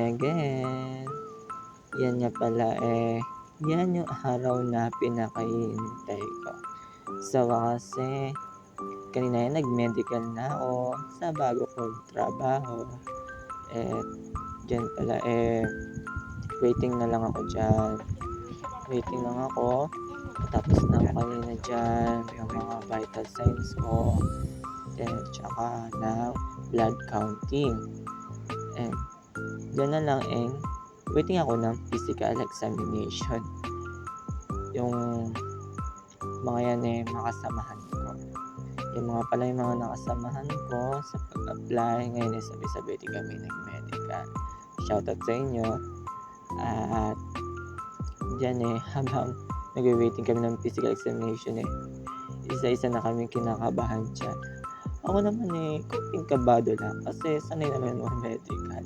again. Yan nga pala yan yung araw na pinakahinintay ko. Sa wakas kanina yan nag-medical na ako sa bago kong trabaho. Eh, diyan pala waiting na lang ako diyan. Waiting lang ako. Tapos na ako kanina diyan ng mga vital signs ko. Then, tsaka ng blood counting. And, diyan na lang waiting ako ng physical examination. Yung mga yan makasamahan ko. Yung mga pala yung mga nakasamahan ko sa pag-apply. Ngayon sabay-sabay din kami nag-medical. Shoutout sa inyo. At dyan habang nag-waiting kami ng physical examination isa-isa na kami kinakabahan dyan. Ako naman konting kabado lang kasi sanay naman yung medical.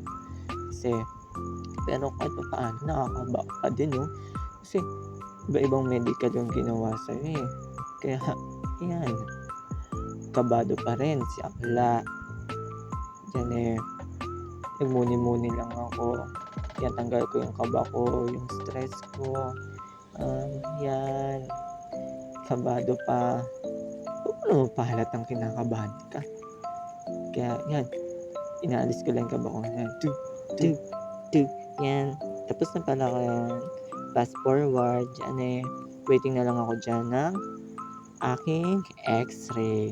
Pero kahit pa paano nakakaba ka din kasi iba-ibang medical yung ginawa sa'yo Kaya yan, kabado pa rin si akla. Diyan nagmuni-muni lang ako. Tinatanggal ko yung kaba ko, yung stress ko. Yan, kabado pa. Paano mo pa halatang kinakabahan ka? Kaya yan, inaalis ko lang yung kaba ko. Yan. Tapos na pala ko yan. Fast forward. Yan waiting na lang ako dyan ng aking x-ray.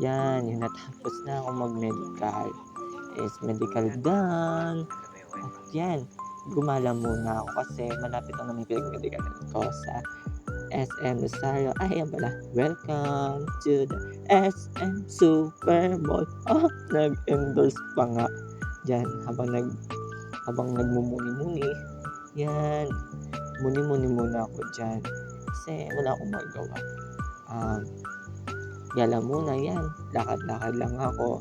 Yan, yung natapos na ako mag-medical. Medical done. At yan, gumala muna ako kasi malapit na naman pinag-medical ko sa SM Rosario. Yan pala. Welcome to the SM Super Mall. Nag-endorse pa nga. Diyan, habang nagmumuni-muni. Yan, muni-muni muna ako dyan. Kasi wala akong magawa. Yala muna yan. Lakad-lakad lang ako.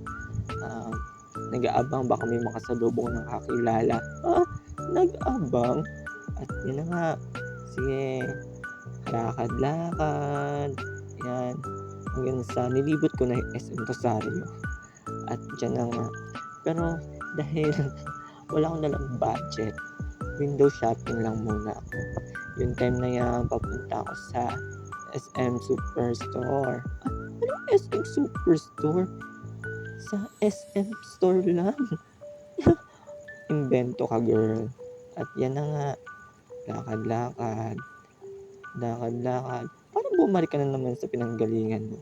Nag-aabang baka may makasalubong ng kakilala. Nag-abang. At yun na nga. Sige. Lakad-lakad. Yan. Hanggang sa nilibot ko na yung SM Rosario. At dyan na nga. Pero dahil wala akong dalang budget, window shopping lang muna ako. Yung time na yan, papunta ako sa SM Superstore. Anong SM Superstore? Sa SM Store lang. Invento ka, girl. At yan na nga. Lakad-lakad. Lakad-lakad. Parang bumalik ka na naman sa pinanggalingan mo.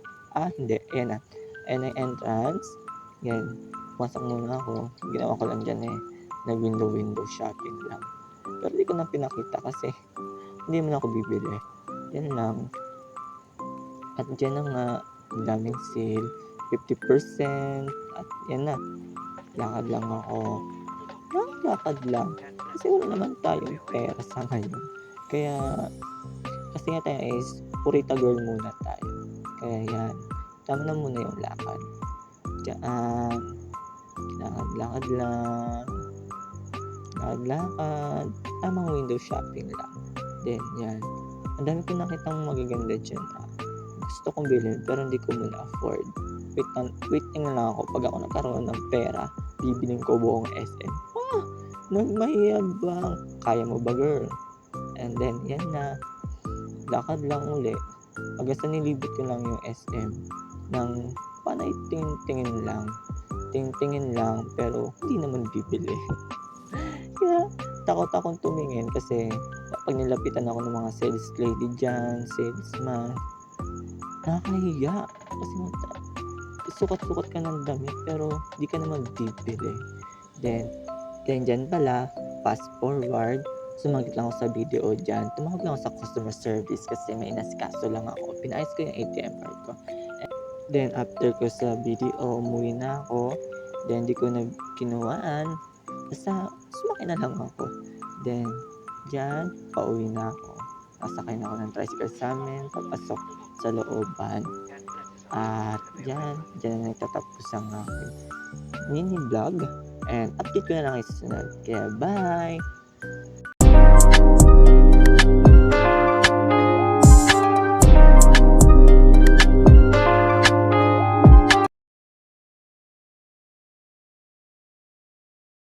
Hindi. Ayan na. Ayan ang entrance. Yan. Pumasok muna ako. Ginawa ko lang dyan nag-window shopping lang. Pero di ko na pinakita kasi hindi mo na ako bibili. Yan lang. At dyan na nga. Ang daming sale. 50%. At yan na. Lakad lang ako. Lakad lang. Kasi wala naman tayong pera sa ngayon. Kaya kasi nga tayo purita girl muna tayo. Kaya yan. Tama na muna yung lakad. Diyan. Lakad lang. Lakad. Tamang window shopping lang. Then yan. Ang dami ko nakitang magaganda dyan. Gusto kong bilhin pero hindi ko muna afford. Waiting na lang ako. Pag ako nagkaroon ng pera, bibiling ko buong SM. Nagmayabang. Kaya mo ba, girl? And then, yan na. Lakad lang uli. Hanggang sa nilibot ko lang yung SM ng panay tingin-tingin lang. Tingin-tingin lang pero hindi naman bibili. Kaya takot akong tumingin kasi pag nilapitan ako ng mga sales lady dyan, salesman, nakakahiya. Kasi sukat-sukat ka ng damit pero di ka naman bibili. Then dyan pala, fast forward, sumagot lang ako sa video dyan. Tumawag lang ako sa customer service kasi may inasikaso lang ako. Pinayos ko yung ATM card ko. Then after ko sa video, umuwi na ako. Then di ko na kinuhaan. Basta sumakay na lang ako. Then dyan, pauwi na ako. Sasakay na ako ng tricycle sa amin. Papasok sa looban. At dyan na nagtatapos ang aking mini vlog. And update ko na lang kayo sa sunod. Kaya bye!